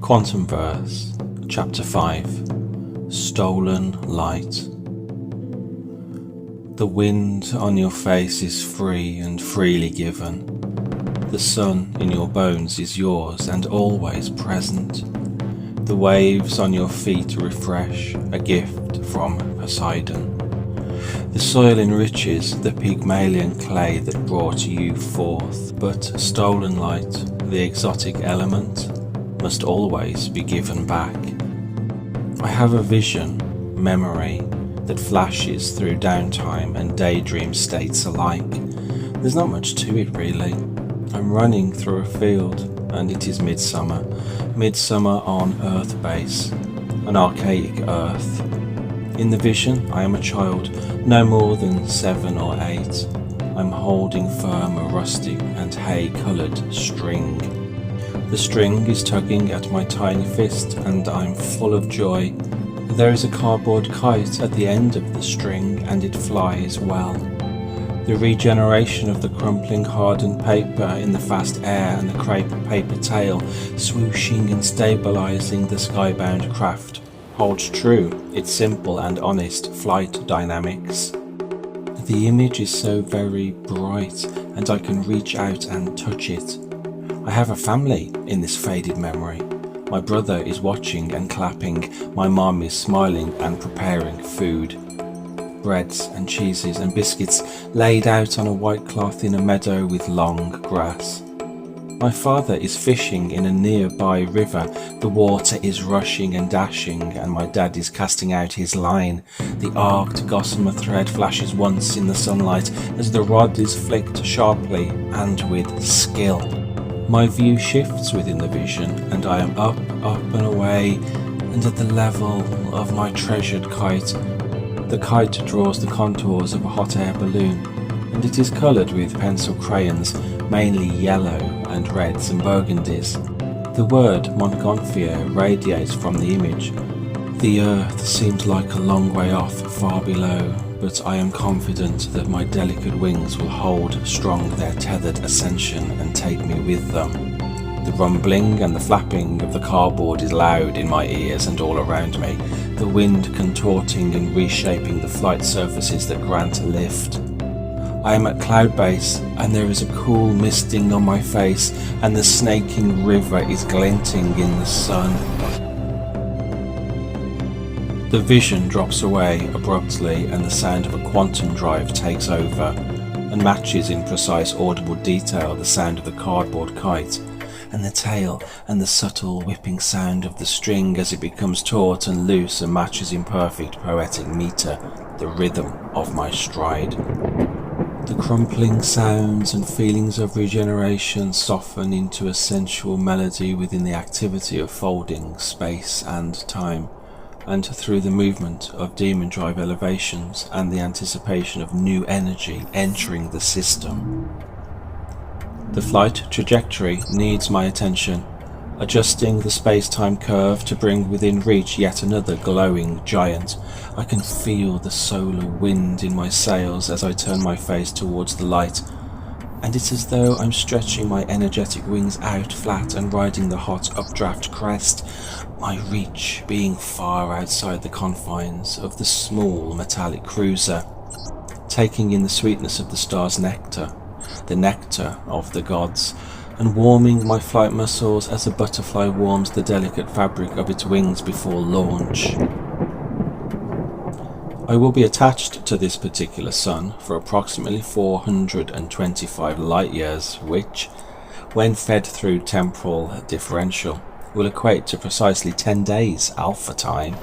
Quantumverse, Chapter 5, Stolen Light. The wind on your face is free and freely given. The sun in your bones is yours and always present. The waves on your feet refresh, a gift from Poseidon. The soil enriches the Pygmalion clay that brought you forth, but stolen light, the exotic element, must always be given back. I have a vision, memory, that flashes through downtime and daydream states alike. There's not much to it really. I'm running through a field and it is midsummer on Earth base, an archaic Earth. In the vision I am a child, no more than 7 or 8. I'm holding firm a rustic and hay-coloured string. The string is tugging at my tiny fist and I'm full of joy. There is a cardboard kite at the end of the string and it flies well. The regeneration of the crumpling hardened paper in the fast air and the crepe paper tail swooshing and stabilizing the skybound craft holds true its simple and honest flight dynamics. The image is so very bright and I can reach out and touch it. I have a family in this faded memory. My brother is watching and clapping, my mom is smiling and preparing food. Breads and cheeses and biscuits laid out on a white cloth in a meadow with long grass. My father is fishing in a nearby river. The water is rushing and dashing and my dad is casting out his line. The arced gossamer thread flashes once in the sunlight as the rod is flicked sharply and with skill. My view shifts within the vision and I am up and away and at the level of my treasured kite. The kite draws the contours of a hot air balloon and it is coloured with pencil crayons, mainly yellow and reds and burgundies. The word Montgolfier radiates from the image. The earth seems like a long way off, far below, but I am confident that my delicate wings will hold strong their tethered ascension and take me with them. The rumbling and the flapping of the cardboard is loud in my ears and all around me, the wind contorting and reshaping the flight surfaces that grant a lift. I am at cloud base and there is a cool misting on my face and the snaking river is glinting in the sun. The vision drops away abruptly and the sound of a quantum drive takes over and matches in precise audible detail the sound of the cardboard kite and the tail and the subtle whipping sound of the string as it becomes taut and loose and matches in perfect poetic meter the rhythm of my stride. The crumpling sounds and feelings of regeneration soften into a sensual melody within the activity of folding space and time, and through the movement of demon drive elevations and the anticipation of new energy entering the system. The flight trajectory needs my attention, adjusting the space-time curve to bring within reach yet another glowing giant. I can feel the solar wind in my sails as I turn my face towards the light, and it's as though I'm stretching my energetic wings out flat and riding the hot updraft crest, my reach being far outside the confines of the small metallic cruiser, taking in the sweetness of the star's nectar, the nectar of the gods, and warming my flight muscles as a butterfly warms the delicate fabric of its wings before launch. I will be attached to this particular sun for approximately 425 light years, which, when fed through temporal differential, will equate to precisely 10 days alpha time.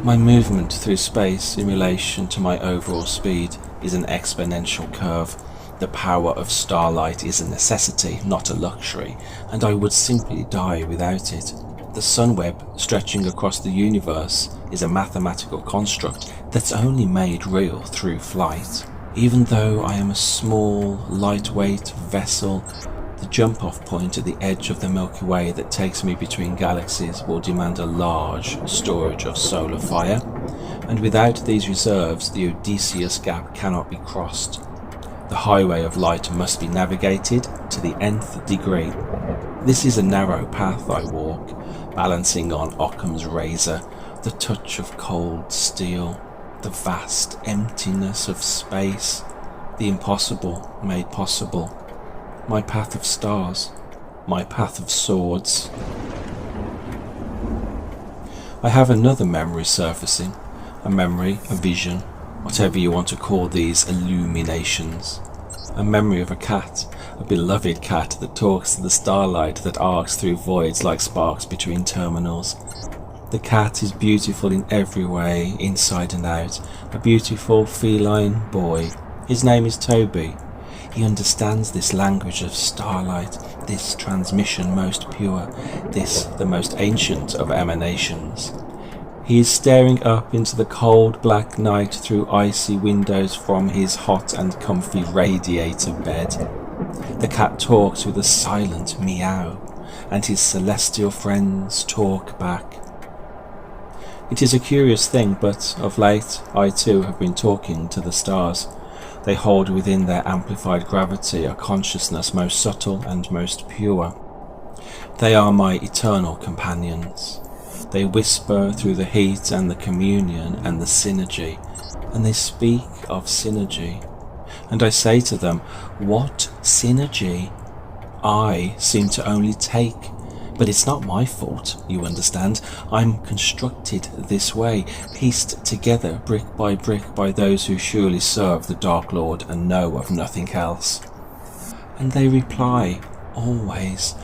My movement through space in relation to my overall speed is an exponential curve. The power of starlight is a necessity, not a luxury, and I would simply die without it. The sunweb stretching across the universe is a mathematical construct that's only made real through flight. Even though I am a small, lightweight vessel, the jump-off point at the edge of the Milky Way that takes me between galaxies will demand a large storage of solar fire, and without these reserves the Odysseus gap cannot be crossed. The highway of light must be navigated to the nth degree. This is a narrow path I walk, balancing on Occam's razor, the touch of cold steel, the vast emptiness of space, the impossible made possible, my path of stars, my path of swords. I have another memory surfacing, a memory, a vision, whatever you want to call these illuminations. A memory of a cat, a beloved cat that talks to the starlight that arcs through voids like sparks between terminals. The cat is beautiful in every way, inside and out, a beautiful feline boy. His name is Toby. He understands this language of starlight, this transmission most pure, this the most ancient of emanations. He is staring up into the cold black night through icy windows from his hot and comfy radiator bed. The cat talks with a silent meow, and his celestial friends talk back. It is a curious thing, but of late I too have been talking to the stars. They hold within their amplified gravity a consciousness most subtle and most pure. They are my eternal companions. They whisper through the heat and the communion and the synergy, and they speak of synergy. And I say to them, what synergy? I seem to only take, but it's not my fault, you understand. I'm constructed this way, pieced together brick by those who surely serve the Dark Lord and know of nothing else. And they reply, always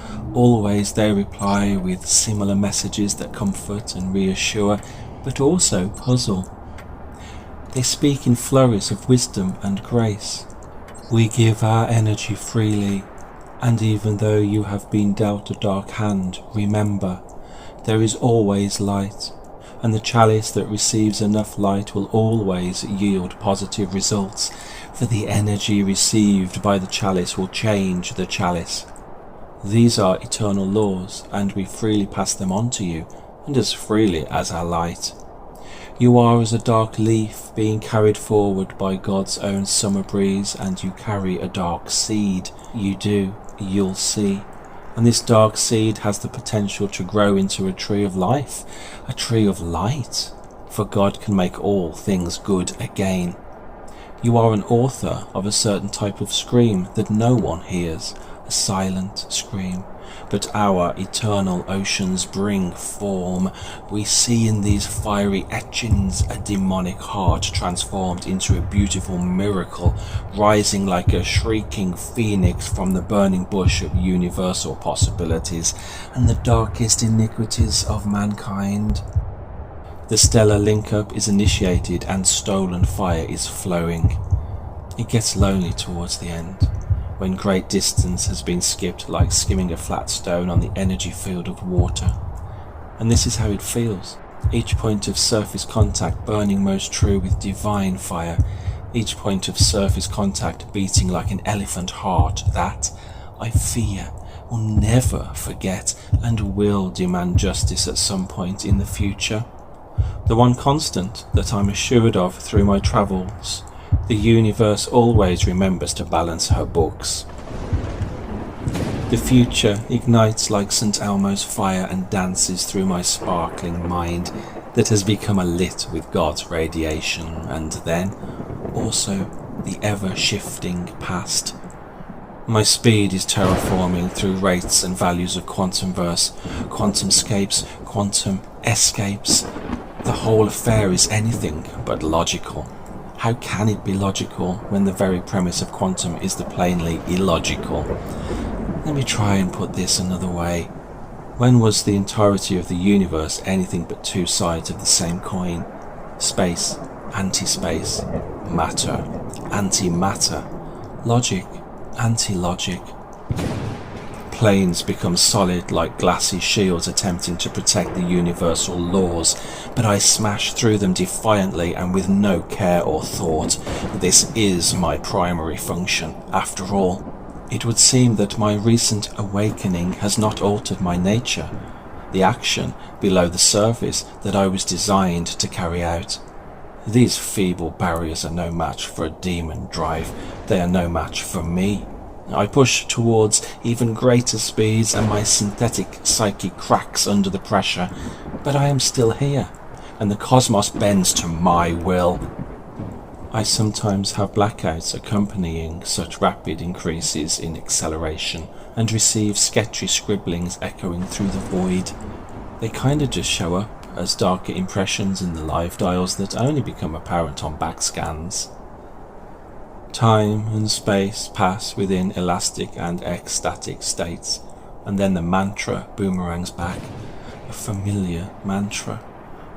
they reply with similar messages that comfort and reassure, but also puzzle. They speak in flurries of wisdom and grace. We give our energy freely, and even though you have been dealt a dark hand, remember, there is always light, and the chalice that receives enough light will always yield positive results, for the energy received by the chalice will change the chalice. These are eternal laws, and we freely pass them on to you, and as freely as our light. You are as a dark leaf being carried forward by God's own summer breeze, and you carry a dark seed. You do, you'll see. And this dark seed has the potential to grow into a tree of life, a tree of light, for God can make all things good again. You are an author of a certain type of scream that no one hears, a silent scream, but our eternal oceans bring form. We see in these fiery etchings a demonic heart transformed into a beautiful miracle, rising like a shrieking phoenix from the burning bush of universal possibilities and the darkest iniquities of mankind. The stellar link-up is initiated and stolen fire is flowing. It gets lonely towards the end, when great distance has been skipped like skimming a flat stone on the energy field of water. And this is how it feels, each point of surface contact burning most true with divine fire, each point of surface contact beating like an elephant heart that, I fear, will never forget and will demand justice at some point in the future. The one constant that I'm assured of through my travels, the universe always remembers to balance her books. The future ignites like St. Elmo's fire and dances through my sparkling mind that has become alit with God's radiation, and then also the ever-shifting past. My speed is terraforming through rates and values of Quantumverse, quantumscapes, quantum escapes. The whole affair is anything but logical. How can it be logical when the very premise of quantum is the plainly illogical? Let me try and put this another way. When was the entirety of the universe anything but two sides of the same coin? Space, anti-space, matter, anti-matter, logic, anti-logic. Planes become solid like glassy shields attempting to protect the universal laws, but I smash through them defiantly and with no care or thought. This is my primary function, after all. It would seem that my recent awakening has not altered my nature, the action below the surface that I was designed to carry out. These feeble barriers are no match for a demon drive. They are no match for me. I push towards even greater speeds and my synthetic psyche cracks under the pressure, but I am still here, and the cosmos bends to my will. I sometimes have blackouts accompanying such rapid increases in acceleration and receive sketchy scribblings echoing through the void. They kinda just show up as darker impressions in the live dials that only become apparent on back scans. Time and space pass within elastic and ecstatic states, and then the mantra boomerangs back. A familiar mantra,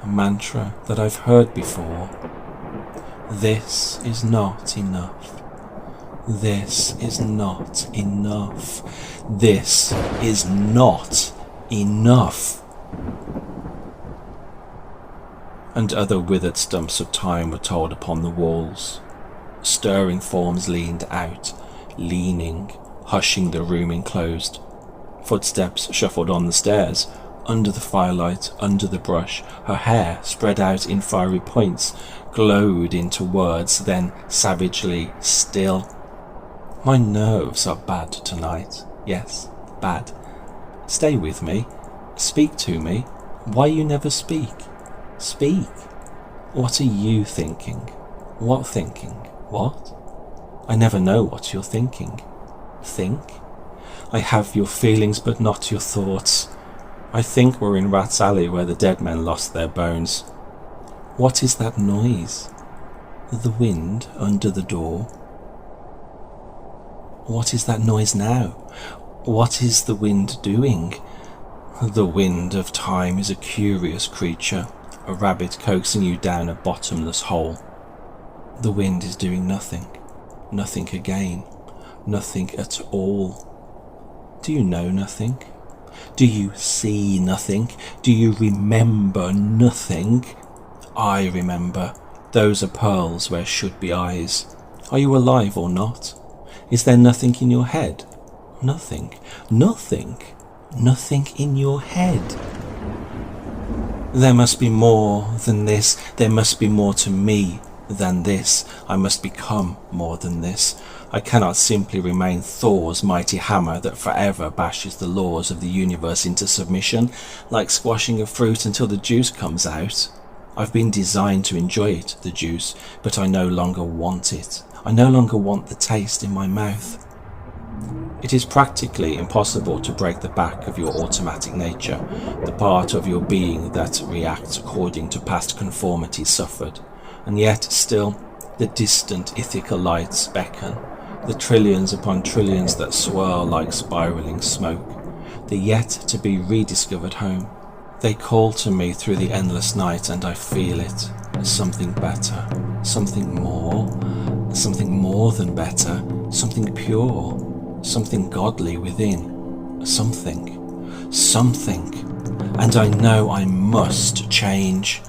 a mantra that I've heard before. This is not enough. This is not enough. This is not enough. And other withered stumps of time were told upon the walls. Stirring forms leaned out, leaning, hushing the room enclosed. Footsteps shuffled on the stairs, under the firelight, under the brush. Her hair, spread out in fiery points, glowed into words, then savagely still. My nerves are bad tonight. Yes, bad. Stay with me. Speak to me. Why you never speak? Speak. What are you thinking? What thinking? What? I never know what you're thinking. Think? I have your feelings but not your thoughts. I think we're in Rat's Alley where the dead men lost their bones. What is that noise? The wind under the door? What is that noise now? What is the wind doing? The wind of time is a curious creature, a rabbit coaxing you down a bottomless hole. The wind is doing nothing, nothing again, nothing at all. Do you know nothing? Do you see nothing? Do you remember nothing? I remember. Those are pearls where should be eyes. Are you alive or not? Is there nothing in your head? Nothing. Nothing. Nothing in your head. There must be more than this. There must be more to me than this. I must become more than this. I cannot simply remain Thor's mighty hammer that forever bashes the laws of the universe into submission, like squashing a fruit until the juice comes out. I've been designed to enjoy it, the juice, but I no longer want it. I no longer want the taste in my mouth. It is practically impossible to break the back of your automatic nature, the part of your being that reacts according to past conformities suffered, and yet still the distant ethical lights beckon, the trillions upon trillions that swirl like spiraling smoke, the yet to be rediscovered home. They call to me through the endless night, and I feel it as something better, something more than better, something pure, something godly within, something, and I know I must change.